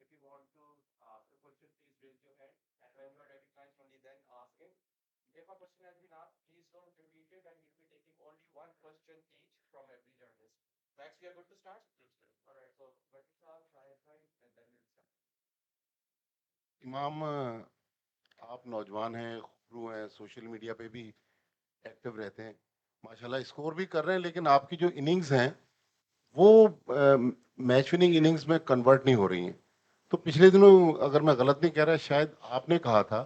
If you want to ask a question, please raise your hand, and when you are recognized, only then ask it. If a question has been asked, please don't repeat it, and we'll be taking only one question each from every journalist. Max, we are good to start? All right, so Vakil, Shahid bhai, and then we'll start. इमाम आप नौजवान हैं, खूबरू हैं, social media पे भी active रहते हैं, माशाल्लाह स्कोर भी कर रहे हैं, लेकिन आपकी जो इनिंग्स हैं वो मैच विनिंग इनिंग्स में कन्वर्ट नहीं हो रही हैं। तो पिछले दिनों, अगर मैं गलत नहीं कह रहा, शायद आपने कहा था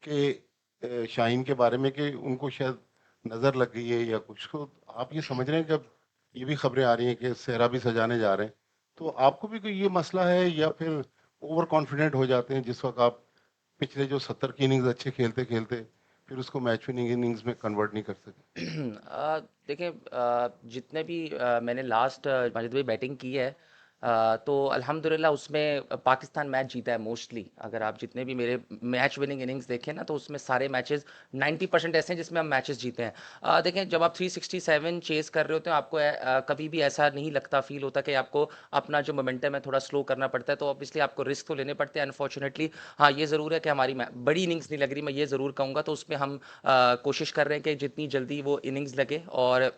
कि शाहीन के बारे में कि उनको शायद नज़र लग गई है या कुछ। तो आप ये समझ रहे हैं कि अब ये भी खबरें आ रही हैं कि सेहरा भी सजाने जा रहे हैं, तो आपको भी कोई ये मसला है या फिर ओवर कॉन्फिडेंट हो जाते हैं जिस वक्त आप पिछले जो 70 की इनिंग्स अच्छे खेलते खेलते फिर उसको मैच विनिंग इनिंग्स में कन्वर्ट नहीं कर सके? देखिए, जितने भी मैंने लास्ट माजिद भाई बैटिंग की है, तो अल्हम्दुलिल्लाह उसमें पाकिस्तान मैच जीता है मोस्टली। अगर आप जितने भी मेरे मैच विनिंग इनिंग्स देखें ना, तो उसमें सारे मैचेस 90% ऐसे हैं जिसमें हम मैचेस जीते हैं। देखें, जब आप 367 चेस कर रहे होते हैं, आपको कभी भी ऐसा नहीं लगता, फील होता कि आपको अपना जो मोमेंटम है थोड़ा स्लो करना पड़ता है। तो ऑब्वियसली आपको रिस्क तो लेने पड़ते हैं अनफॉर्चुनेटली। हाँ, ये ज़रूर है कि हमारी बड़ी इनिंग्स नहीं लग रही, मैं ये ज़रूर कहूँगा। तो उसमें हम कोशिश कर रहे हैं कि जितनी जल्दी वो इनिंग्स लगे, और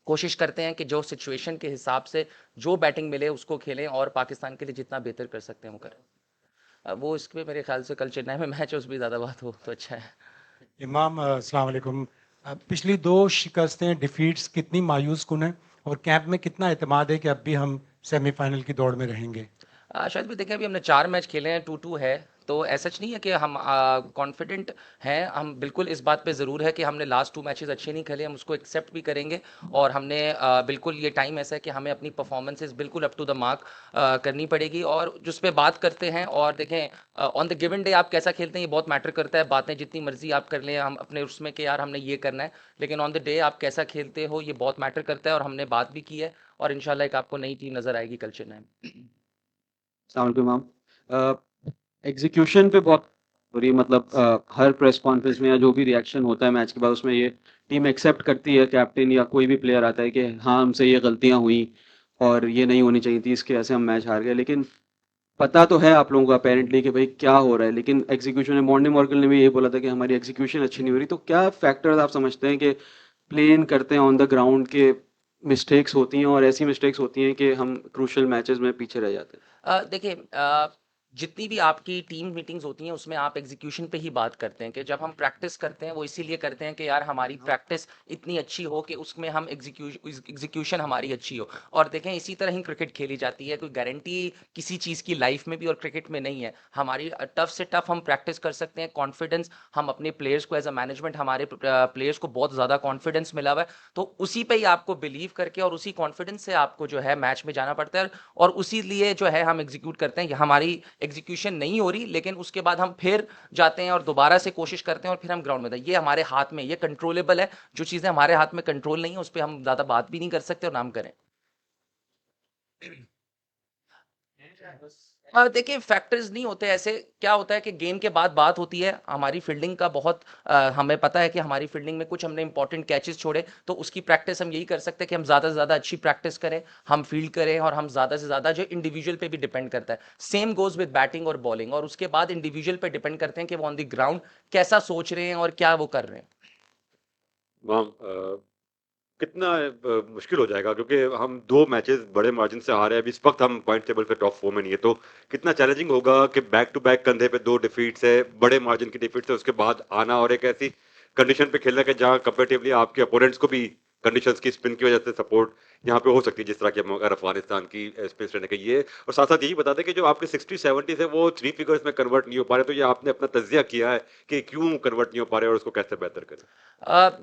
कोशिश करते हैं कि जो सिचुएशन के हिसाब से जो बैटिंग मिले उसको खेलें, और पाकिस्तान के लिए जितना बेहतर कर सकते हैं वो करें। वो इसमें मेरे ख्याल से कल चेन्नई में मैच है, उस भी ज़्यादा बात हो तो अच्छा है। इमाम अस्सलाम वालेकुम। पिछली दो शिकस्तें डिफीट्स कितनी मायूस कुन है, और कैंप में कितना एतमाद है कि अब भी हम सेमीफाइनल की दौड़ में रहेंगे? शायद भी देखें, अभी हमने 4 मैच खेले हैं, 2-2 है। तो ऐसा नहीं है कि हम कॉन्फिडेंट हैं। हम बिल्कुल इस बात पे ज़रूर है कि हमने लास्ट 2 मैचेस अच्छे नहीं खेले, हम उसको एक्सेप्ट भी करेंगे। और हमने बिल्कुल, ये टाइम ऐसा है कि हमें अपनी परफॉर्मेंसेस बिल्कुल अप टू द मार्क करनी पड़ेगी, और जिस पे बात करते हैं। और देखें, ऑन द गिवन डे आप कैसा खेलते हैं ये बहुत मैटर करता है। बातें जितनी मर्जी आप कर लें हम अपने उसमें कि यार हमने ये करना है, लेकिन ऑन द डे आप कैसा खेलते हो ये बहुत मैटर करता है। और हमने बात भी की है, और इंशाल्लाह एक आपको नई टीम नज़र आएगी कल चेन्नई में। अस्सलाम मैम। एग्जीक्यूशन पे बहुत बुरी, मतलब हर प्रेस कॉन्फ्रेंस में या जो भी रिएक्शन होता है मैच के बाद, उसमें ये टीम एक्सेप्ट करती है, कैप्टन या कोई भी प्लेयर आता है कि हाँ हमसे ये गलतियां हुई और ये नहीं होनी चाहिए थी, इसकी वजह से हम मैच हार गए। लेकिन पता तो है आप लोगों को अपेरेंटली कि भाई क्या हो रहा है, लेकिन एग्जीक्यूशन में मॉर्निंग मॉर्गन ने भी ये बोला था कि हमारी एग्जीक्यूशन अच्छी नहीं हो रही। तो क्या फैक्टर्स आप समझते हैं कि प्लेन करते हैं ऑन द ग्राउंड के मिस्टेक्स होती हैं, और ऐसी मिस्टेक्स होती हैं कि हम क्रूशल मैचेस में पीछे रह जाते हैं? देखिए, जितनी भी आपकी टीम मीटिंग्स होती हैं उसमें आप एग्जीक्यूशन पे ही बात करते हैं। कि जब हम प्रैक्टिस करते हैं वो इसीलिए करते हैं कि यार हमारी प्रैक्टिस इतनी अच्छी हो कि उसमें हम एग्जीक्यूशन हमारी अच्छी हो। और देखें, इसी तरह ही क्रिकेट खेली जाती है। कोई गारंटी किसी चीज़ की लाइफ में भी और क्रिकेट में नहीं है। हमारी टफ से टफ हम प्रैक्टिस कर सकते हैं। कॉन्फिडेंस हम अपने प्लेयर्स को, एज अ मैनेजमेंट हमारे प्लेयर्स को बहुत ज़्यादा कॉन्फिडेंस मिला हुआ है। तो उसी पे ही आपको बिलीव करके और उसी कॉन्फिडेंस से आपको जो है मैच में जाना पड़ता है। और उसी लिए जो है हम एग्जीक्यूट करते हैं। हमारी एग्जीक्यूशन नहीं हो रही, लेकिन उसके बाद हम फिर जाते हैं और दोबारा से कोशिश करते हैं, और फिर हम ग्राउंड में। ये हमारे हाथ में, ये कंट्रोलेबल है। जो चीज़ें हमारे हाथ में कंट्रोल नहीं है उस पर हम ज़्यादा बात भी नहीं कर सकते और नाम करें। देखिए, फैक्टर्स नहीं होते ऐसे। क्या होता है कि गेम के बाद बात होती है हमारी फील्डिंग का बहुत। हमें पता है कि हमारी फील्डिंग में कुछ हमने इंपॉर्टेंट कैचेस छोड़े, तो उसकी प्रैक्टिस हम यही कर सकते हैं कि हम ज़्यादा से ज़्यादा अच्छी प्रैक्टिस करें, हम फील्ड करें, और हम ज़्यादा से ज़्यादा, जो इंडिविजुअल पे भी डिपेंड करता है। सेम गोज विद बैटिंग और बॉलिंग, और उसके बाद इंडिविजुअल पे डिपेंड करते हैं कि वो ऑन द ग्राउंड कैसा सोच रहे हैं और क्या वो कर रहे हैं। वहाँ कितना मुश्किल हो जाएगा, क्योंकि हम 2 मैचेस बड़े मार्जिन से हारे हैं। अभी इस वक्त हम पॉइंट टेबल पे टॉप 4 में नहीं है, तो कितना चैलेंजिंग होगा कि बैक टू बैक कंधे पे 2 डिफीट्स है, बड़े मार्जिन की डिफीट्स है, उसके बाद आना और एक ऐसी कंडीशन पे खेलना कि जहाँ कंपेरेटिवली आपके अपोनेंट्स को भी कंडीशंस की स्पिन की वजह से सपोर्ट यहाँ पे हो सकती है, जिस तरह की हम अगर अफगानिस्तान की स्पेस रहने का ये। और साथ साथ यही बता दें कि जो आपके 60-70 है वो 3 फिगर्स में कन्वर्ट नहीं हो पा रहे, तो ये आपने अपना तज्जिया किया है कि क्यों कन्वर्ट नहीं हो पा रहे और उसको कैसे बेहतर करें?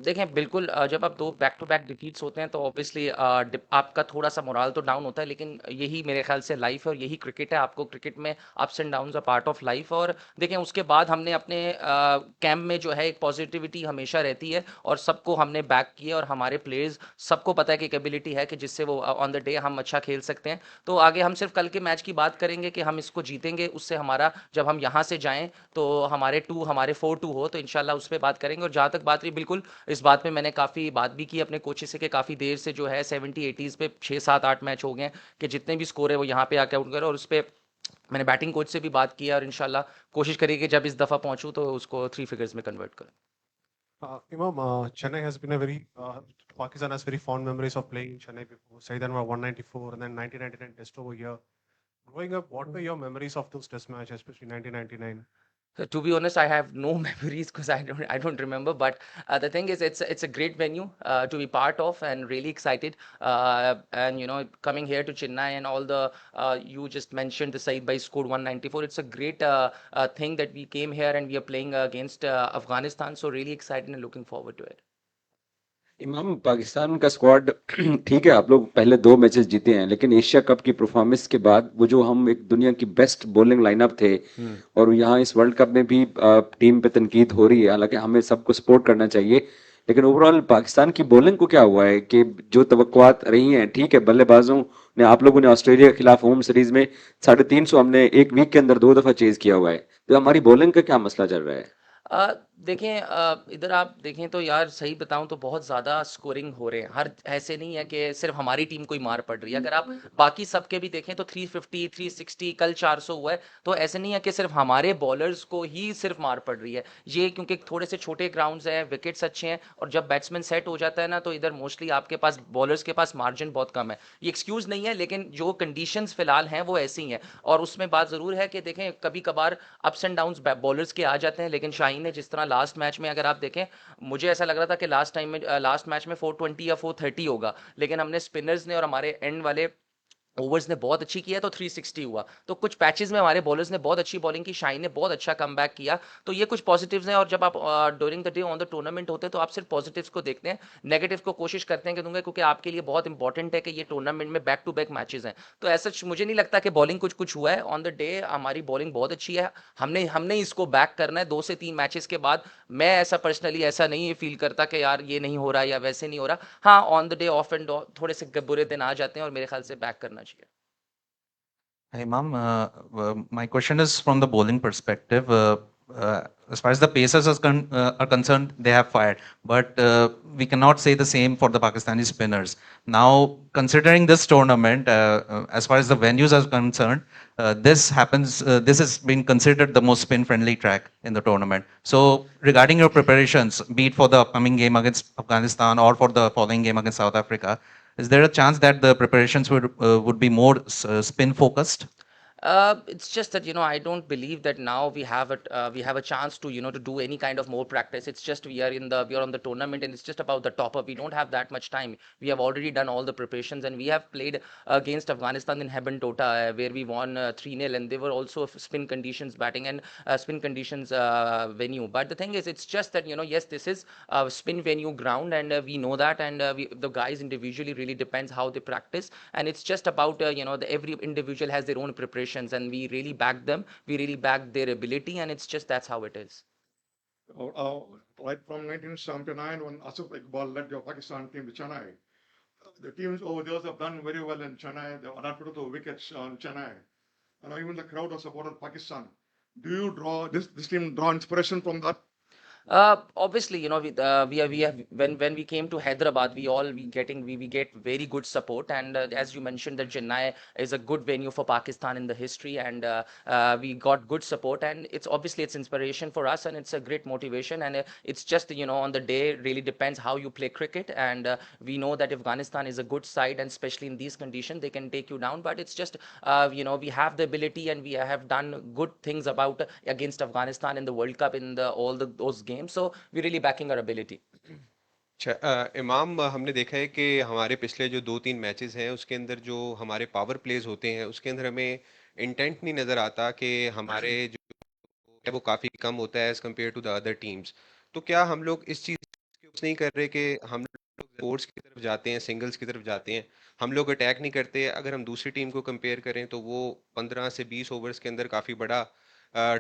देखें, बिल्कुल, जब आप 2 बैक टू बैक डिफीट्स होते हैं तो ऑब्वियसली आपका थोड़ा सा मोराल तो डाउन होता है, लेकिन यही मेरे ख्याल से लाइफ है और यही क्रिकेट है। आपको क्रिकेट में ups and downs a part of life. और देखें, उसके बाद हमने अपने कैंप में जो है एक पॉजिटिविटी हमेशा रहती है, और सबको हमने बैक किया, और हमारे प्लेयर्स सबको पता है कि कैपेबिलिटी है कि जिससे वो ऑन द डे हम अच्छा खेल सकते हैं। तो आगे हम सिर्फ कल के मैच की बात करेंगे कि हम इसको जीतेंगे। उससे हमारा, जब हम यहाँ से जाएं तो हमारे 4-2 हो, तो इंशाल्लाह उस पर बात करेंगे। और जहाँ तक बात रही, बिल्कुल इस बात पे मैंने काफ़ी बात भी की अपने कोचेस से कि काफ़ी देर से जो है 70-80s पे 6-7-8 मैच हो गए हैं कि जितने भी स्कोर है वो यहाँ पे आके आउट करो, और उस पर मैंने बैटिंग कोच से भी बात की है और इंशाल्लाह कोशिश करेंगे कि जब इस दफ़ा पहुंचूं तो उसको 3 फिगर्स में कन्वर्ट करूं. Imam, Chennai has been a very, Pakistan has very fond memories of playing in Chennai before. Saeed Anwar 194 and then 1999 test over here. Growing up, what were your memories of those test matches, especially 1999? To be honest, I have no memories because I don't remember. But the thing is, it's a great venue to be part of, and really excited. And coming here to Chennai and all the you just mentioned the Saeed Bhai scored 194. It's a great thing that we came here and we are playing against Afghanistan. So really excited and looking forward to it. इमाम, पाकिस्तान का squad ठीक है, आप लोग पहले 2 matches जीते हैं, लेकिन एशिया कप की परफॉर्मेंस के बाद वो जो हम एक दुनिया की बेस्ट बॉलिंग लाइनअप थे, और यहाँ इस वर्ल्ड कप में भी टीम पे तनकीद हो रही है, हालांकि हमें सबको सपोर्ट करना चाहिए, लेकिन ओवरऑल पाकिस्तान की बॉलिंग को क्या हुआ है कि जो तवक्कुआत रही हैं, ठीक है, बल्लेबाजों ने, आप लोगों ने ऑस्ट्रेलिया के खिलाफ होम सीरीज में 350 हमने एक वीक के अंदर 2 दफा चेज किया हुआ है, तो हमारी बॉलिंग का क्या मसला चल रहा है? देखें, इधर आप देखें तो यार सही बताऊं तो बहुत ज़्यादा स्कोरिंग हो रहे हैं. हर ऐसे नहीं है कि सिर्फ हमारी टीम को ही मार पड़ रही है. अगर आप बाकी सबके भी देखें तो 350 360 कल 400 हुआ है. तो ऐसे नहीं है कि सिर्फ हमारे बॉलर्स को ही सिर्फ मार पड़ रही है. ये क्योंकि थोड़े से छोटे ग्राउंड्स हैं, विकेट्स अच्छे हैं, और जब बैट्समैन सेट हो जाता है ना तो इधर मोस्टली आपके पास बॉलर्स के पास मार्जिन बहुत कम है. ये एक्सक्यूज़ नहीं है, लेकिन जो कंडीशंस फिलहाल हैं वो ऐसी हैं. और उसमें बात ज़रूर है कि देखें कभी कभार अप्स एंड डाउन्स बॉलर्स के आ जाते हैं, लेकिन शाहीन ने जिस तरह लास्ट मैच में, अगर आप देखें, मुझे ऐसा लग रहा था कि लास्ट मैच में 420 या 430 होगा, लेकिन हमने स्पिनर्स ने और हमारे एंड वाले ओवर्स ने बहुत अच्छी किया तो 360 हुआ. तो कुछ पैचेस में हमारे बॉलर्स ने बहुत अच्छी बॉलिंग की, शाहीन ने बहुत अच्छा कमबैक किया. तो ये कुछ पॉजिटिव्स हैं. और जब आप during the day on the tournament होते हैं तो आप सिर्फ पॉजिटिव्स को देखते हैं, नेगेटिव को कोशिश करते हैं कि दूंगा, क्योंकि आपके लिए बहुत इंपॉर्टेंट है कि ये टूर्नामेंट में बैक टू बैक मैचेस हैं. तो ऐसा मुझे नहीं लगता कि बॉलिंग कुछ हुआ है. ऑन द डे हमारी बॉलिंग बहुत अच्छी है. हमने इसको बैक करना है 2 से 3 मैचेस के बाद. मैं ऐसा पर्सनली ऐसा नहीं फील करता कि यार ये नहीं हो रहा या वैसे नहीं हो रहा. हाँ, on the day of and थोड़े से बुरे दिन आ जाते हैं और मेरे ख्याल से बैक करना चाहिए. Hey, Imam, my question is from the bowling perspective. As far as the Pacers are concerned, they have fired, but we cannot say the same for the Pakistani spinners. Now, considering this tournament, as far as the venues are concerned, this has been considered the most spin-friendly track in the tournament. So, regarding your preparations, be it for the upcoming game against Afghanistan or for the following game against South Africa, is there a chance that the preparations would be more spin focused? It's just that I don't believe that now we have a chance to to do any kind of more practice. It's just we are on the tournament and it's just about the top up. We don't have that much time. We have already done all the preparations and we have played against Afghanistan in Hebben Tota where we won 3-0, and they were also spin conditions batting and spin conditions venue. But the thing is, it's just that yes, this is a spin venue ground, and we know that, and the guys individually really depends how they practice, and it's just about every individual has their own preparations, and we really back them, we really back their ability, and it's just that's how it is. Right from 1979, when Asif Iqbal led your Pakistan team to Chennai, the teams over there have done very well in Chennai. They are put the wickets on Chennai, and even the crowd has supported Pakistan. Do you draw this team draw inspiration from that? Obviously, we have when we came to Hyderabad, we get very good support, and as you mentioned, that Chennai is a good venue for Pakistan in the history, and we got good support, and it's inspiration for us, and it's a great motivation, and it's just on the day really depends how you play cricket, and we know that Afghanistan is a good side, and especially in these conditions they can take you down, but it's just we have the ability, and we have done good things about against Afghanistan in the World Cup in those games. So we're really backing our ability. इमाम, हमने देखा है कि हमारे पिछले जो 2-3 matches हैं उसके अंदर जो हमारे पावर प्लेज होते हैं उसके अंदर हमें इंटेंट नहीं नज़र आता कि हमारे जो है वो काफ़ी कम होता है as compared to the other teams. तो क्या हम लोग इस चीज़ की यूज़ नहीं कर रहे कि हम लोग स्पोर्ट्स की तरफ जाते हैं, सिंगल्स की तरफ जाते हैं, हम लोग अटैक नहीं करते? अगर हम दूसरी टीम को कंपेयर करें तो वो 15 से 20 ओवर्स के अंदर काफ़ी बड़ा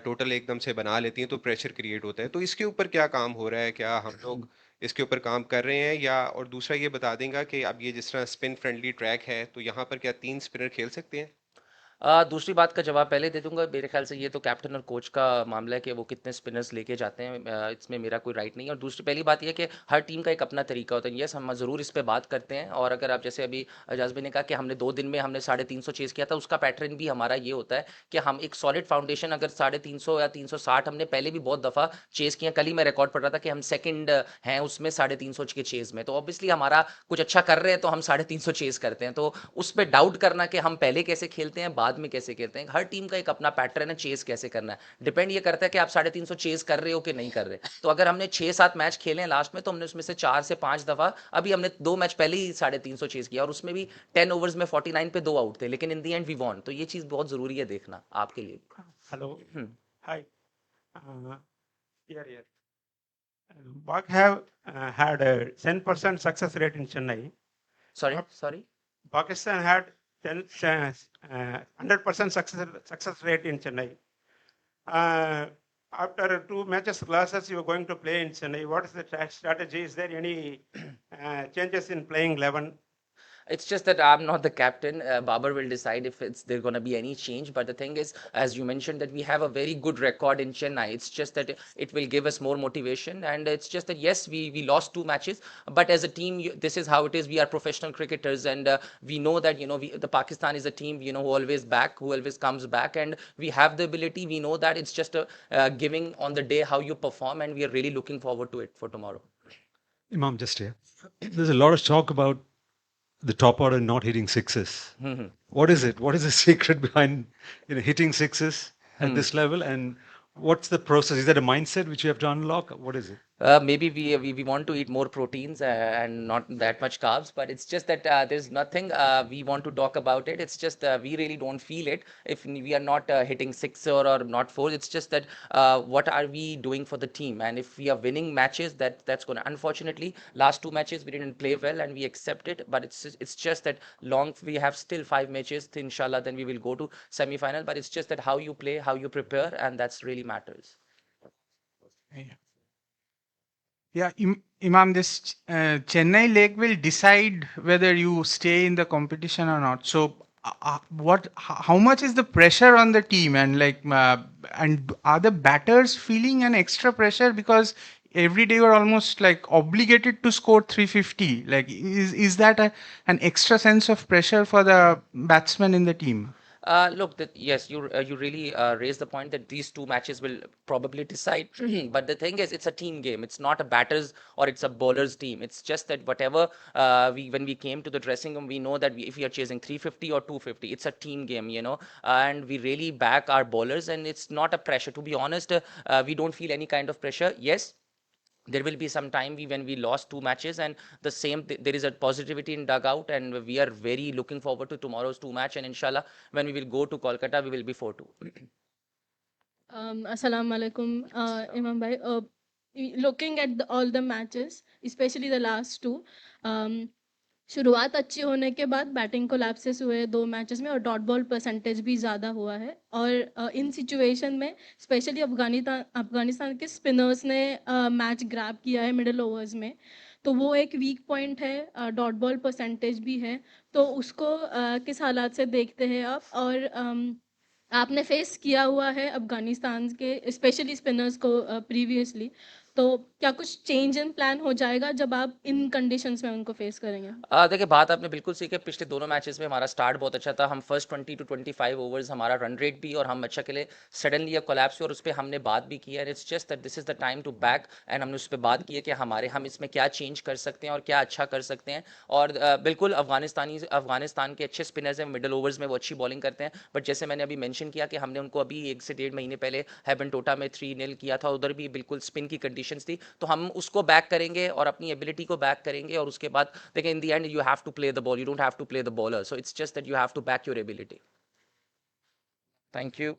टोटल एकदम से बना लेती हैं, तो प्रेशर क्रिएट होता है. तो इसके ऊपर क्या काम हो रहा है? क्या हम लोग इसके ऊपर काम कर रहे हैं? या और दूसरा ये बता देंगे कि अब ये जिस तरह स्पिन फ्रेंडली ट्रैक है तो यहाँ पर क्या 3 स्पिनर खेल सकते हैं? दूसरी बात का जवाब पहले दे दूंगा। मेरे ख्याल से ये तो कैप्टन और कोच का मामला है कि वो कितने स्पिनर्स लेके जाते हैं, इसमें मेरा कोई राइट नहीं है। और दूसरी पहली बात ये कि हर टीम का एक अपना तरीका होता है। यस, हम ज़रूर इस पे बात करते हैं। और अगर आप जैसे अभी एजाज भाई ने कहा कि हमने 2 दिन में हमने 350 चेज़ किया था, उसका पैटर्न भी हमारा ये होता है कि हम एक सॉलिड फाउंडेशन अगर 350 या 360 हमने पहले भी बहुत दफ़ा चेज़ किया। कल ही मैं रिकॉर्ड पढ़ रहा था कि हम सेकंड हैं उसमें 350 के चेज़ में। तो ऑब्वियसली हमारा कुछ अच्छा कर रहे हैं तो हम 350 चेज़ करते हैं। तो उस पर डाउट करना कि हम पहले कैसे खेलते हैं बाद में कैसे खेलते हैं, हर टीम का एक अपना पैटर्न है चेज़ कैसे करना है। डिपेंड ये करता है कि आप 350 चेज़ कर रहे हो कि नहीं कर रहे। तो अगर हमने 6-7 मैच खेले हैं लास्ट में, तो हमने उसमें से 4 से 5 दफ़ा, अभी हमने 2 मैच पहले ही 350 चेज़ किया और उसमें भी 10 ओवर्स में 49 पे 2 आउट थे, लेकिन इन दी एंड वी वॉन। तो ये चीज़ बहुत ज़रूरी है देखना आपके लिए। Hello. Hmm, Hi. Here. Bug have had a 10% success rate in Chennai. Sorry Pakistan had 100% success rate in Chennai. After 2 matches losses, you are going to play in Chennai. What is the strategy? Is there any changes in playing 11? It's just that I'm not the captain. Babar will decide if there's going to be any change. But the thing is, as you mentioned, that we have a very good record in Chennai. It's just that it will give us more motivation. And it's just that, yes, we lost 2 matches. But as a team, this is how it is. We are professional cricketers. And we know that, the Pakistan is a team, who always who always comes back. And we have the ability. We know that it's just giving on the day how you perform. And we are really looking forward to it for tomorrow. Imam, just here. There's a lot of talk about the top order not hitting sixes. What is it? What is the secret behind hitting sixes at this level? And what's the process? Is that a mindset which you have to unlock? What is it? Maybe we want to eat more proteins and not that much carbs, but it's just that there's nothing we want to talk about it. It's just we really don't feel it if we are not hitting 6 or not 4. It's just that what are we doing for the team? And if we are winning matches, that's gonna. Unfortunately, last 2 matches we didn't play well, and we accept it. But it's just that we have still 5 matches. Inshallah, then we will go to semi-final. But it's just that how you play, how you prepare, and that's really matters. Yeah, Imam, this Chennai leg will decide whether you stay in the competition or not. So, how much is the pressure on the team, and and are the batters feeling an extra pressure because every day you're almost like obligated to score 350? Like, is that an extra sense of pressure for the batsmen in the team? Look, yes, you really raised the point that these 2 matches will probably decide. But the thing is, it's a team game. It's not a batters or it's a bowlers team. It's just that whatever when we came to the dressing room, we know that if we are chasing 350 or 250, it's a team game, and we really back our bowlers, and it's not a pressure. To be honest, we don't feel any kind of pressure. Yes, there will be some time when we lost 2 matches, and the same there is a positivity in dugout, and we are very looking forward to tomorrow's 2 match, and inshallah when we will go to Kolkata we will be 4-2. Assalamu alaikum, Imam bhai. Looking at all the matches, especially the last 2, शुरुआत अच्छी होने के बाद batting collapses हुए 2 matches में, और dot ball percentage भी ज़्यादा हुआ है। और इन सिचुएशन में स्पेशली अफगानिस्तान के स्पिनर्स ने मैच ग्रैब किया है मिडिल ओवर्स में, तो वो एक वीक पॉइंट है। डॉट बॉल परसेंटेज भी है, तो उसको किस हालात से देखते हैं आप? और आपने फेस किया हुआ है अफगानिस्तान के स्पेशली स्पिनर्स को प्रीवियसली, तो क्या कुछ चेंज इन प्लान हो जाएगा जब आप इन कंडीशंस में उनको फेस करेंगे? देखिए, बात आपने बिल्कुल सही है। पिछले दोनों मैचेस में हमारा स्टार्ट बहुत अच्छा था। हम फर्स्ट 20 to 25 ओवर्स हमारा रन रेट भी और हम अच्छा खेले। सडनली अब कोलैप्स हुआ और उस पर हमने बात भी की है। It's just that this is the time to back, and हमने उस पर बात की है कि हम इसमें क्या चेंज कर सकते हैं और क्या अच्छा कर सकते हैं। और बिल्कुल अफगानिस्तान के अच्छे स्पिनर्स हैं, मिडिल ओवर्स में वो अच्छी बॉलिंग करते हैं। बट जैसे मैंने अभी मेंशन किया कि हमने उनको अभी 1 से 1.5 महीने पहले हेबनटोटा में 3-0 किया था, उधर भी बिल्कुल स्पिन की कंडीशंस थी। तो हम उसको बैक करेंगे और अपनी एबिलिटी को बैक करेंगे, और उसके बाद देखिए in the end you have to play the ball, you don't have to play the bowler, so it's just that you have to back your ability. Thank you.